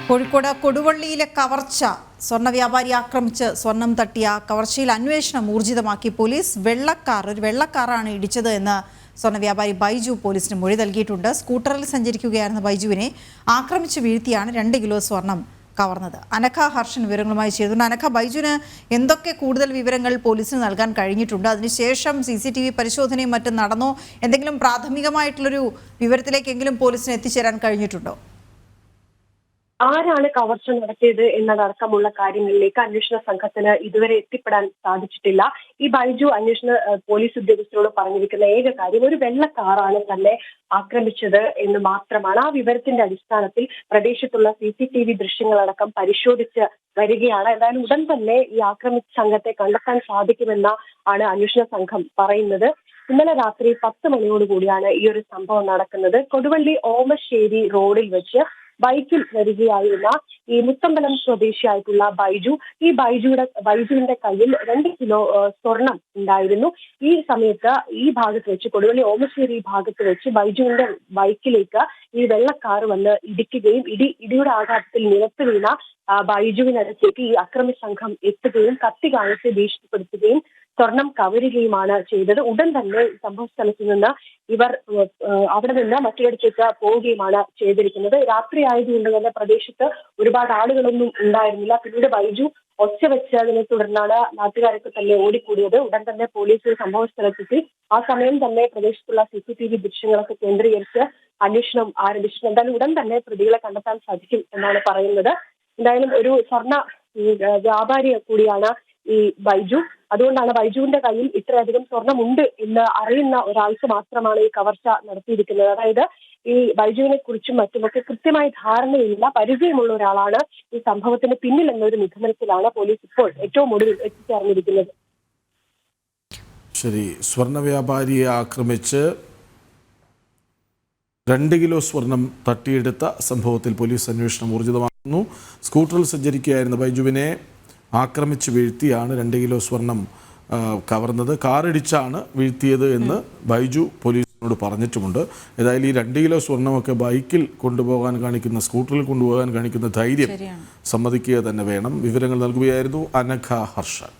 കോഴിക്കോട് കൊടുവള്ളിയിലെ കവർച്ച സ്വർണ്ണ വ്യാപാരി ആക്രമിച്ച് സ്വർണം തട്ടിയ കവർച്ചയിൽ അന്വേഷണം ഊർജിതമാക്കി പോലീസ്. ഒരു വെള്ളക്കാറാണ് ഇടിച്ചത് എന്ന് സ്വർണ്ണ വ്യാപാരി ബൈജു പോലീസിന് മൊഴി നൽകിയിട്ടുണ്ട്. സ്കൂട്ടറിൽ സഞ്ചരിക്കുകയായിരുന്ന ബൈജുവിനെ ആക്രമിച്ച് വീഴ്ത്തിയാണ് 2 കിലോ സ്വർണം കവർന്നത്. അനഘ ഹർഷൻ വിവരങ്ങളുമായി ചേർന്നു. അനഘ, ബൈജുവിന് എന്തൊക്കെ കൂടുതൽ വിവരങ്ങൾ പോലീസിന് നൽകാൻ കഴിഞ്ഞിട്ടുണ്ട്? അതിനുശേഷം CCTV പരിശോധനയും മറ്റും നടന്നോ? എന്തെങ്കിലും പ്രാഥമികമായിട്ടുള്ളൊരു വിവരത്തിലേക്കെങ്കിലും പോലീസിന് എത്തിച്ചേരാൻ കഴിഞ്ഞിട്ടുണ്ടോ? ആരാണ് കവർച്ച നടത്തിയത് എന്നതടക്കമുള്ള കാര്യങ്ങളിലേക്ക് അന്വേഷണ സംഘത്തിന് ഇതുവരെ എത്തിപ്പെടാൻ സാധിച്ചിട്ടില്ല. ഈ ബൈജു പോലീസ് ഉദ്യോഗസ്ഥരോട് പറഞ്ഞിരിക്കുന്ന ഏക കാര്യം ഒരു വെള്ള കാറാണ് തന്നെ ആക്രമിച്ചത് എന്ന് മാത്രമാണ്. ആ വിവരത്തിന്റെ അടിസ്ഥാനത്തിൽ പ്രദേശത്തുള്ള CCTV ദൃശ്യങ്ങളടക്കം പരിശോധിച്ച് വരികയാണ്. എന്തായാലും ഉടൻ തന്നെ ഈ ആക്രമിച്ച സംഘത്തെ കണ്ടെത്താൻ സാധിക്കുമെന്ന ആണ് അന്വേഷണ സംഘം പറയുന്നത്. ഇന്നലെ രാത്രി 10 മണിയോടുകൂടിയാണ് ഈ ഒരു സംഭവം നടക്കുന്നത്. കൊടുവള്ളി ഓമശ്ശേരി റോഡിൽ വെച്ച് ബൈക്കിൽ വരികയായിരുന്ന ഈ മുത്തമ്പലം സ്വദേശിയായിട്ടുള്ള ബൈജു, ഈ ബൈജുവിന്റെ കയ്യിൽ 2 കിലോ സ്വർണം ഉണ്ടായിരുന്നു. ഈ സമയത്ത് ഈ ഭാഗത്ത് വെച്ച് കൊടുവള്ളി ഓമശ്ശേരി ഭാഗത്ത് വെച്ച് ബൈജുവിന്റെ ബൈക്കിലേക്ക് ഈ വെള്ളക്കാർ വന്ന് ഇടിക്കുകയും ഇടിയുടെ ആഘാതത്തിൽ നിലത്ത് വീണ ബൈജുവിനടുത്തേക്ക് ഈ അക്രമി സംഘം എത്തുകയും കത്തി കാണിച്ച് ഭീഷണിപ്പെടുത്തുകയും സ്വർണം കവരുകയുമാണ് ചെയ്തത്. ഉടൻ തന്നെ സംഭവ സ്ഥലത്ത് നിന്ന് ഇവർ അവിടെ നിന്ന് മറ്റൊരിടത്തേക്ക് പോവുകയുമാണ് ചെയ്തിരിക്കുന്നത്. രാത്രി ആയതുകൊണ്ട് തന്നെ പ്രദേശത്ത് ഒരുപാട് ആളുകളൊന്നും ഉണ്ടായിരുന്നില്ല. പിന്നീട് ബൈജു ഒച്ച വെച്ചതിനെ തുടർന്നാണ് നാട്ടുകാരൊക്കെ തന്നെ ഓടിക്കൂടിയത്. ഉടൻ തന്നെ പോലീസ് സംഭവ സ്ഥലത്തെത്തി. ആ സമയം തന്നെ പ്രദേശത്തുള്ള CCTV ദൃശ്യങ്ങളൊക്കെ കേന്ദ്രീകരിച്ച് അന്വേഷണം ആരംഭിച്ചു. എന്തായാലും ഉടൻ തന്നെ പ്രതികളെ കണ്ടെത്താൻ സാധിക്കും എന്നാണ് പറയുന്നത്. എന്തായാലും ഒരു സ്വർണ്ണ വ്യാപാരി കൂടിയാണ് ഈ ബൈജു. അതുകൊണ്ടാണ് ബൈജുവിന്റെ കയ്യിൽ ഇത്രയധികം സ്വർണമുണ്ട് എന്ന് അറിയുന്ന ഒരാൾക്ക് മാത്രമാണ് ഈ കവർച്ച നടത്തിയിരിക്കുന്നത്. അതായത് ഈ ബൈജുവിനെ കുറിച്ചും മറ്റുമൊക്കെ കൃത്യമായി ധാരണയില്ല, പരിചയമുള്ള ഒരാളാണ് ഈ സംഭവത്തിന് പിന്നിൽ എന്നൊരു നിഗമനത്തിലാണ് പോലീസ് ഇപ്പോൾ ഏറ്റവും ഒടുവിൽ എത്തിച്ചേർന്നിരിക്കുന്നത്. ശരി, സ്വർണ്ണ വ്യാപാരിയെ ആക്രമിച്ച് 2 കിലോ സ്വർണം തട്ടിയെടുത്ത സംഭവത്തിൽ പോലീസ് അന്വേഷണം ഊർജിതമാക്കുന്നു. സ്കൂട്ടറിൽ സഞ്ചരിക്കുകയായിരുന്ന ബൈജുവിനെ ആക്രമിച്ച് വീഴ്ത്തിയാണ് 2 കിലോ സ്വർണം കവർന്നത്. കാറിടിച്ചാണ് വീഴ്ത്തിയത് എന്ന് ബൈജു പോലീസിനോട് പറഞ്ഞിട്ടുമുണ്ട്. ഏതായാലും ഈ 2 കിലോ സ്വർണ്ണമൊക്കെ ബൈക്കിൽ കൊണ്ടുപോകാൻ കാണിക്കുന്ന, സ്കൂട്ടറിൽ കൊണ്ടുപോകാൻ കാണിക്കുന്ന ധൈര്യം സമ്മതിക്കുക തന്നെ വേണം. വിവരങ്ങൾ നൽകുകയായിരുന്നു അനഘ ഹർഷൻ.